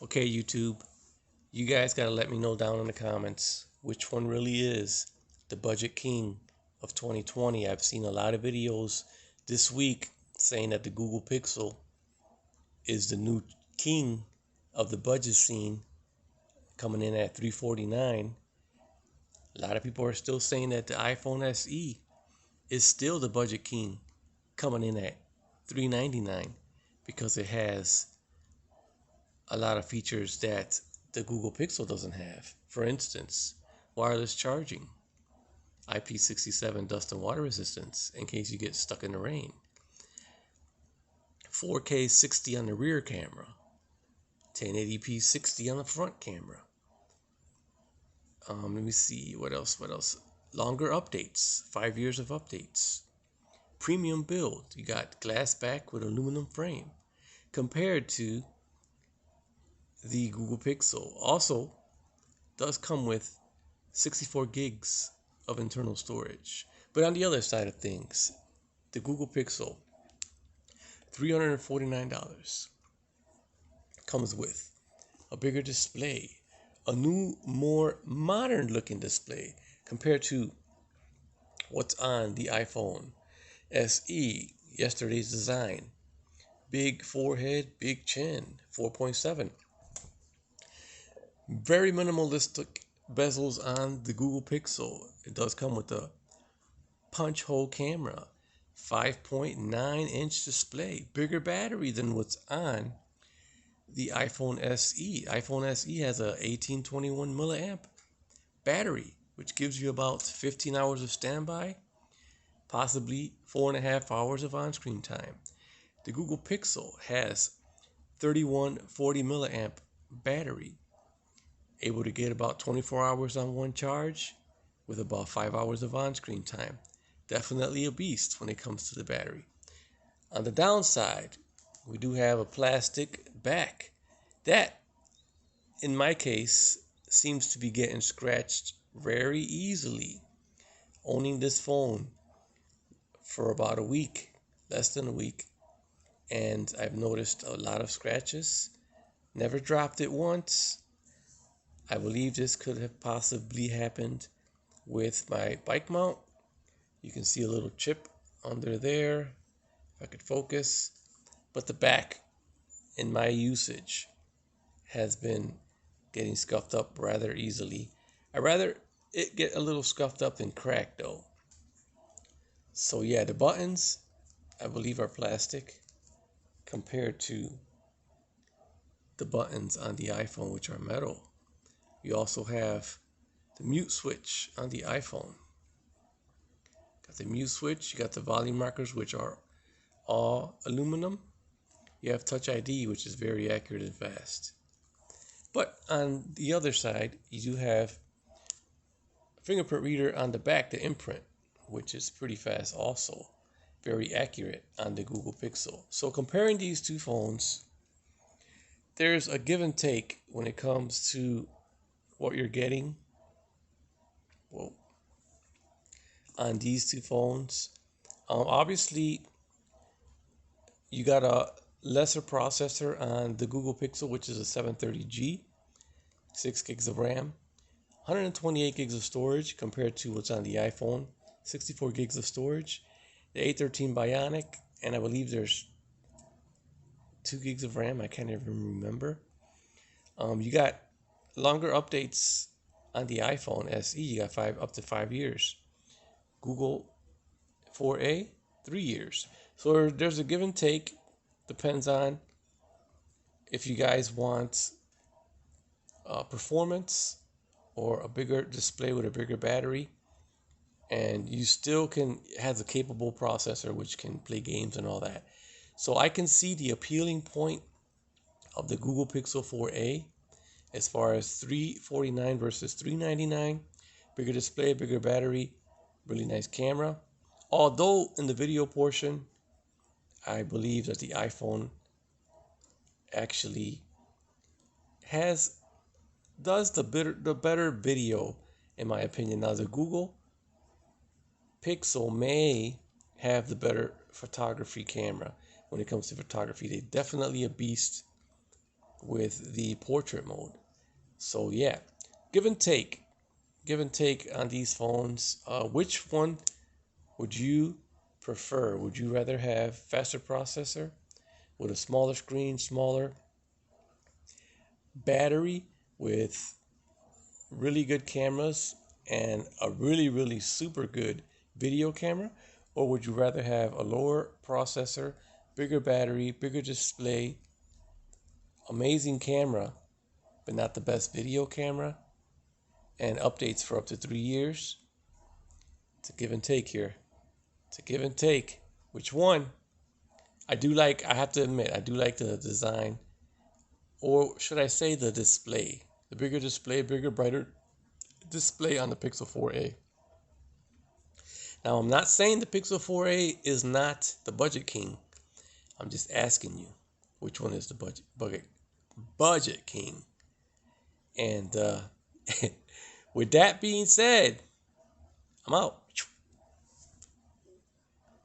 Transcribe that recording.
Okay, YouTube, you guys gotta let me know down in the comments which one really is the budget king of 2020. I've seen a lot of videos this week saying that the Google Pixel is the new king of the budget scene, coming in at $349. A lot of people are still saying that the iPhone SE is still the budget king, coming in at $399, because it has a lot of features that the Google Pixel doesn't have. For instance, wireless charging, IP67 dust and water resistance in case you get stuck in the rain, 4K 60 on the rear camera, 1080p 60 on the front camera. Let me see, what else? Longer updates, 5 years of updates. Premium build, you got glass back with aluminum frame, compared to the Google Pixel. Also does come with 64 gigs of internal storage. But on the other side of things, the Google Pixel, $349, comes with a bigger display, a new, more modern looking display compared to what's on the iPhone SE, yesterday's design. Big forehead, big chin, 4.7. Very minimalistic bezels on the Google Pixel. It does come with a punch hole camera, 5.9-inch display, bigger battery than what's on the iPhone SE. iPhone SE has a 1821 milliamp battery, which gives you about 15 hours of standby, possibly 4.5 hours of on-screen time. The Google Pixel has 3140 milliamp battery, able to get about 24 hours on one charge with about 5 hours of on-screen time. Definitely a beast when it comes to the battery. On the downside, we do have a plastic back that, in my case, seems to be getting scratched very easily. Owning this phone for about a week, less than a week, and I've noticed a lot of scratches. Never dropped it once. I believe this could have possibly happened with my bike mount. You can see a little chip under there, if I could focus. But the back, in my usage, has been getting scuffed up rather easily. I'd rather it get a little scuffed up than cracked though. So yeah, the buttons, I believe, are plastic compared to the buttons on the iPhone, which are metal. You also have the mute switch on the iPhone. Got the mute switch, you got the volume markers, which are all aluminum. You have Touch ID, which is very accurate and fast. But on the other side, you do have a fingerprint reader on the back, the imprint, which is pretty fast also. Very accurate on the Google Pixel. So comparing these two phones, there's a give and take when it comes to what you're getting. Whoa. On these two phones, obviously you got a lesser processor on the Google Pixel, which is a 730G, 6 gigs of RAM, 128 gigs of storage compared to what's on the iPhone, 64 gigs of storage, the A13 Bionic, and I believe there's 2 gigs of RAM. I can't even remember. You got longer updates on the iPhone SE. You got up to 5 years. Google 4A, 3 years. So there's a give and take. Depends on if you guys want performance or a bigger display with a bigger battery, and you still has a capable processor which can play games and all that. So I can see the appealing point of the Google Pixel 4a as far as $349 versus $399. Bigger display, bigger battery, really nice camera. Although in the video portion, I believe that the iPhone actually does the better video, in my opinion. Now the Google Pixel may have the better photography camera. When it comes to photography, they're definitely a beast with the portrait mode. So yeah, give and take on these phones. Which one would you prefer? Would you rather have faster processor with a smaller screen, smaller battery with really good cameras and a really super good video camera? Or would you rather have a lower processor, bigger battery, bigger display, amazing camera, but not the best video camera, and updates for up to 3 years? It's a give and take here. It's a give and take. Which one? I have to admit, I do like the design, or should I say the display. The bigger display, bigger, brighter display on the Pixel 4a. Now, I'm not saying the Pixel 4a is not the budget king. I'm just asking you, which one is the budget king? And with that being said, I'm out.